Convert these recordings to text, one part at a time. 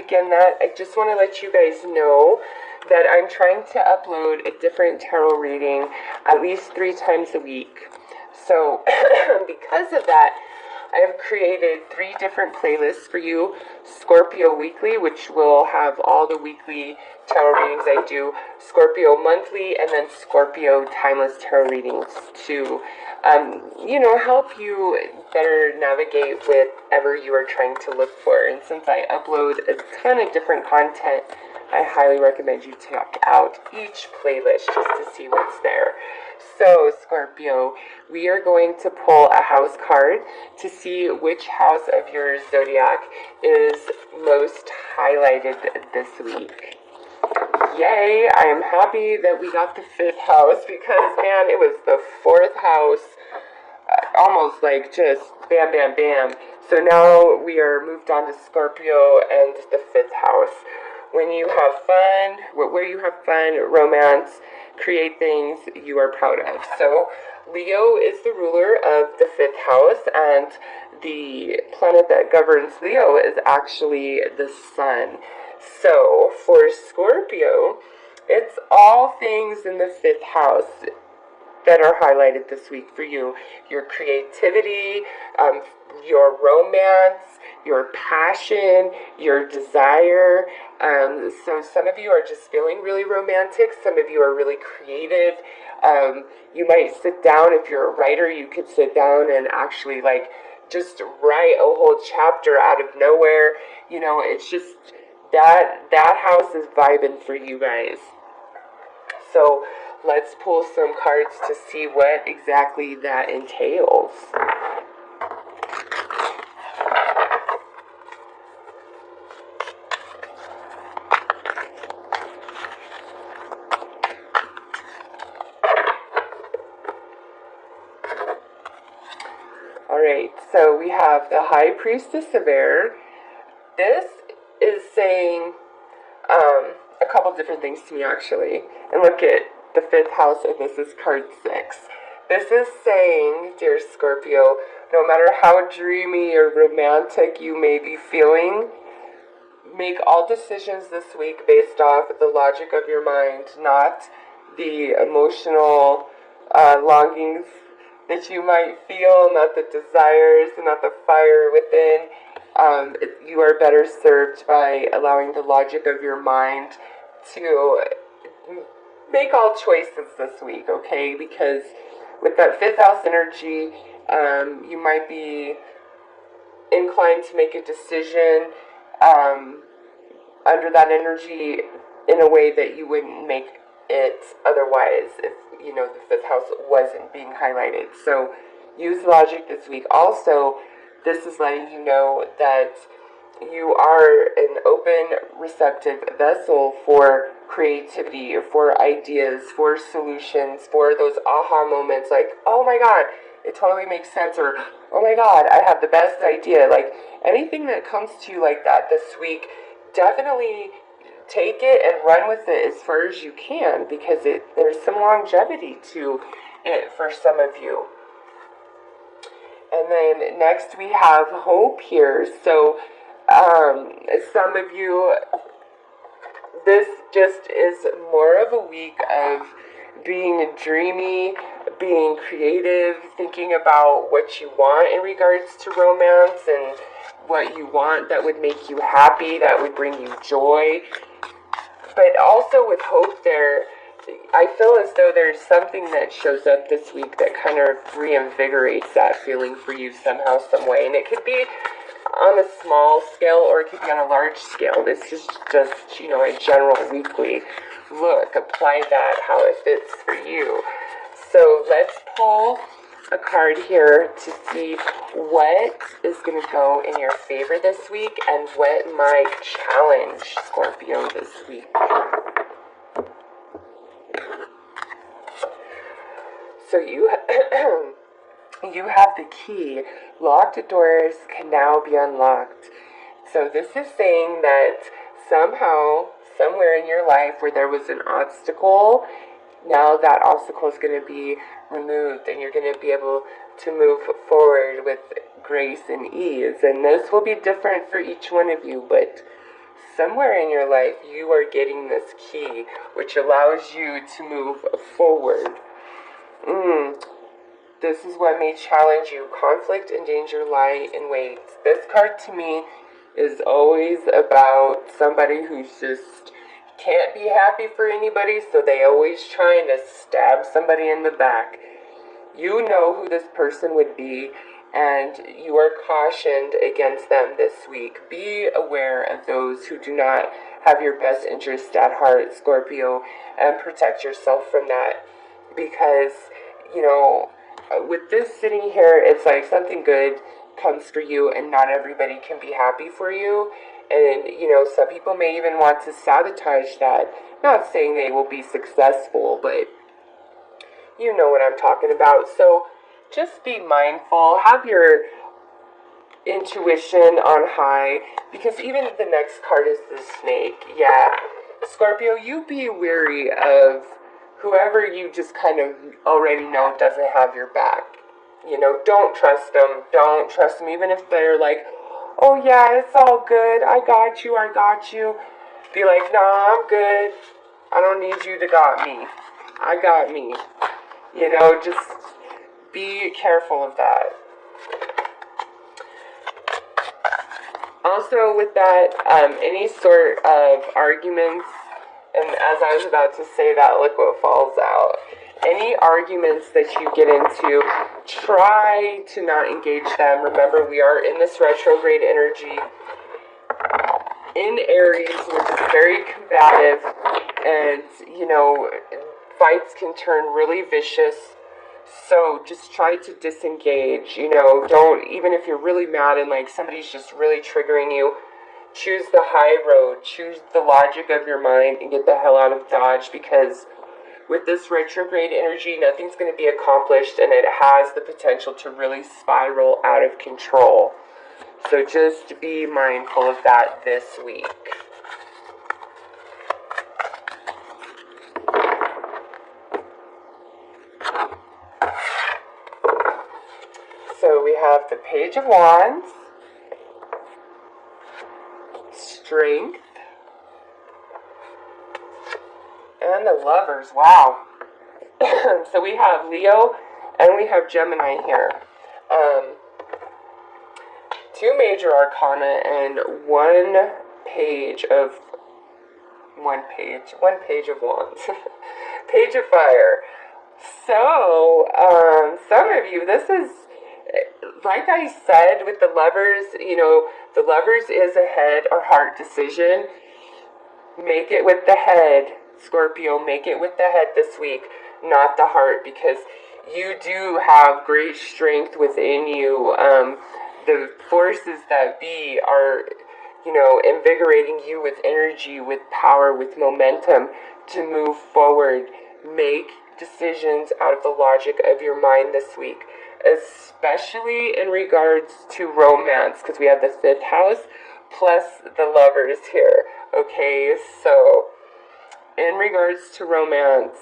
again that I just want to let you guys know that I'm trying to upload a different tarot reading at least 3 times a week. So because of that, I have created 3 different playlists for you. Scorpio Weekly, which will have all the weekly tarot readings I do. Scorpio Monthly, and then Scorpio Timeless Tarot readings to, help you better navigate whatever you are trying to look for. And since I upload a ton of different content, I highly recommend you check out each playlist just to see what's there. So, Scorpio, we are going to pull a house card to see which house of your zodiac is most highlighted this week. Yay! I am happy that we got the 5th house because, man, it was the 4th house, almost like just bam, bam, bam. So now we are moved on to Scorpio and the 5th house. When you have fun, where you have fun, romance, create things you are proud of. So Leo is the ruler of the 5th house, and the planet that governs Leo is actually the sun. So for Scorpio, it's all things in the 5th house that are highlighted this week for you. Your creativity, your romance, your passion, your desire. So some of you are just feeling really romantic. Some of you are really creative. You might sit down, if you're a writer, you could sit down and actually just write a whole chapter out of nowhere. It's just that house is vibing for you guys. So let's pull some cards to see what exactly that entails. Alright, so we have the High Priestess of Air. This is saying a couple different things to me, actually. And look at the 5th house, and this is card 6. This is saying, dear Scorpio, no matter how dreamy or romantic you may be feeling, make all decisions this week based off the logic of your mind, not the emotional longings that you might feel, not the desires, not the fire within. You are better served by allowing the logic of your mind to make all choices this week, okay? Because with that 5th house energy, you might be inclined to make a decision under that energy in a way that you wouldn't make it otherwise if, the 5th house wasn't being highlighted. So use logic this week. Also, this is letting you know that you are an open, receptive vessel for creativity, for ideas, for solutions, for those aha moments like, oh my god, it totally makes sense, or oh my god, I have the best idea. Anything that comes to you like that this week, definitely take it and run with it as far as you can, because there's some longevity to it for some of you. And then next we have Hope here. So some of you, this just is more of a week of being dreamy, being creative, thinking about what you want in regards to romance and what you want that would make you happy, that would bring you joy. But also with Hope there, I feel as though there's something that shows up this week that kind of reinvigorates that feeling for you somehow, some way. And it could be on a small scale or it could be on a large scale. This is just, a general weekly look. Apply that how it fits for you. So let's pull a card here to see what is going to go in your favor this week and what might challenge Scorpio this week. So you have the key. Locked doors can now be unlocked. So this is saying that somehow, somewhere in your life where there was an obstacle, now that obstacle is going to be removed and you're going to be able to move forward with grace and ease. And this will be different for each one of you, but somewhere in your life, you are getting this key, which allows you to move forward. This is what may challenge you. Conflict and danger lie in wait. This card to me is always about somebody who's just can't be happy for anybody, so they always trying to stab somebody in the back. You know who this person would be, and you are cautioned against them this week. Be aware of those who do not have your best interest at heart, Scorpio, and protect yourself from that. Because, with this sitting here, it's like something good comes for you, and not everybody can be happy for you. And, some people may even want to sabotage that. Not saying they will be successful, but you know what I'm talking about. So just be mindful. Have your intuition on high, because even the next card is the snake. Yeah, Scorpio, you be wary of whoever you just kind of already know doesn't have your back. Don't trust them. Don't trust them, even if they're like, oh yeah, it's all good. I got you. Be like, nah, I'm good. I don't need you to got me. I got me. Just be careful of that. Also, with that, any sort of arguments, and as I was about to say that, look what falls out. Any arguments that you get into, try to not engage them. Remember, we are in this retrograde energy in Aries, which is very combative, and, fights can turn really vicious. So just try to disengage, don't, even if you're really mad and like somebody's just really triggering you, choose the high road, choose the logic of your mind and get the hell out of Dodge, because with this retrograde energy, nothing's going to be accomplished, and it has the potential to really spiral out of control. So just be mindful of that this week. So we have the Page of Wands, Strength, and the Lovers. Wow. So we have Leo and we have Gemini here. Two major arcana and one page of wands. Page of fire. So, some of you, this is, like I said, with the Lovers, the Lovers is a head or heart decision. Make it with the head, Scorpio. Make it with the head this week, not the heart, because you do have great strength within you. The forces that be are, invigorating you with energy, with power, with momentum to move forward. Make decisions out of the logic of your mind this week, especially in regards to romance, because we have the 5th house plus the Lovers here. Okay, so in regards to romance,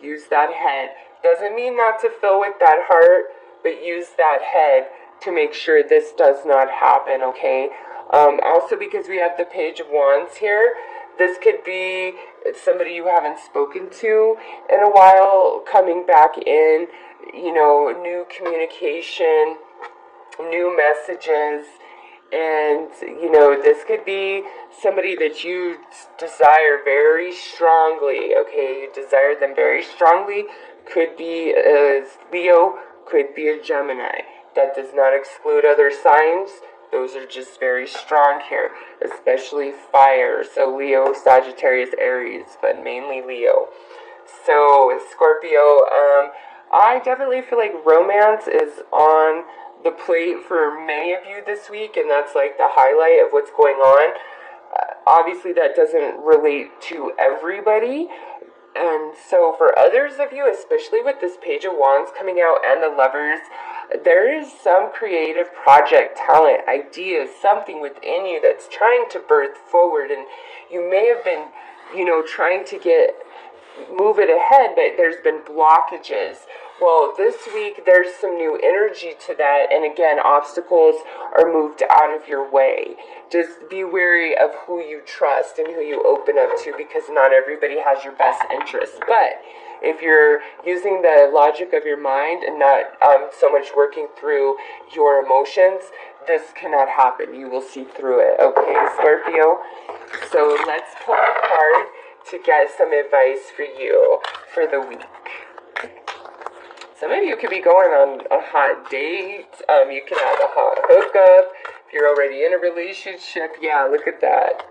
use that head. Doesn't mean not to fill with that heart, but use that head to make sure this does not happen, okay? Also, because we have the Page of Wands here, this could be somebody you haven't spoken to in a while, coming back in, new communication, new messages, and, this could be somebody that you desire very strongly, okay? You desire them very strongly. Could be a Leo, could be a Gemini. That does not exclude other signs. Those are just very strong here, especially fire. So Leo, Sagittarius, Aries, but mainly Leo. So Scorpio, I definitely feel like romance is on the plate for many of you this week, and that's like the highlight of what's going on. Obviously, that doesn't relate to everybody. And so for others of you, especially with this Page of Wands coming out and the Lovers, there is some creative project, talent, idea, something within you that's trying to birth forward. And you may have been, trying to move it ahead, but there's been blockages. Well, this week there's some new energy to that, and again, obstacles are moved out of your way. Just be wary of who you trust and who you open up to, because not everybody has your best interests. But if you're using the logic of your mind and not so much working through your emotions, this cannot happen. You will see through it. Okay, Scorpio? So let's pull a card to get some advice for you for the week. Some of you could be going on a hot date. You could have a hot hookup. If you're already in a relationship, yeah, look at that.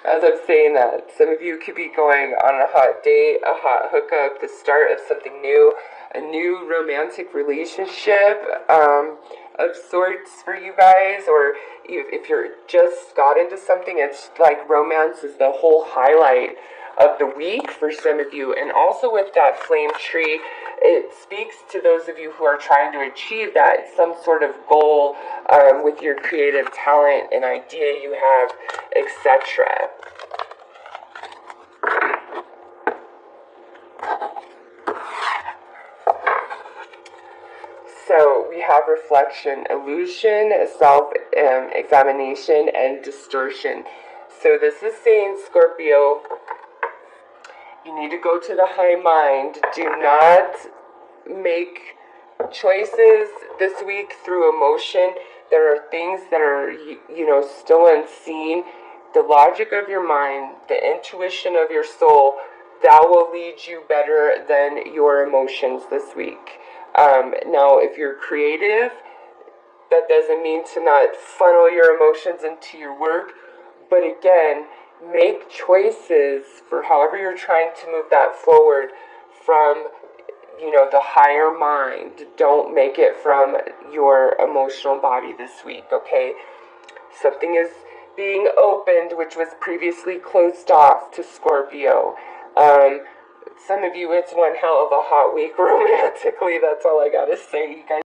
As I'm saying that, some of you could be going on a hot date, a hot hookup, the start of something new, a new romantic relationship of sorts for you guys. Or if you're just got into something, it's like romance is the whole highlight of the week for some of you. And also with that flame tree, it speaks to those of you who are trying to achieve that, some sort of goal with your creative talent, an idea you have, etc. So we have reflection, illusion, self-examination, and distortion. So this is saying, Scorpio, you need to go to the high mind. Do not make choices this week through emotion. There are things that are, still unseen. The logic of your mind, the intuition of your soul, that will lead you better than your emotions this week. Now, if you're creative, that doesn't mean to not funnel your emotions into your work. But again, make choices for however you're trying to move that forward from, the higher mind. Don't make it from your emotional body this week, okay? Something is being opened which was previously closed off to Scorpio. Some of you, it's one hell of a hot week romantically. That's all I gotta say, you guys.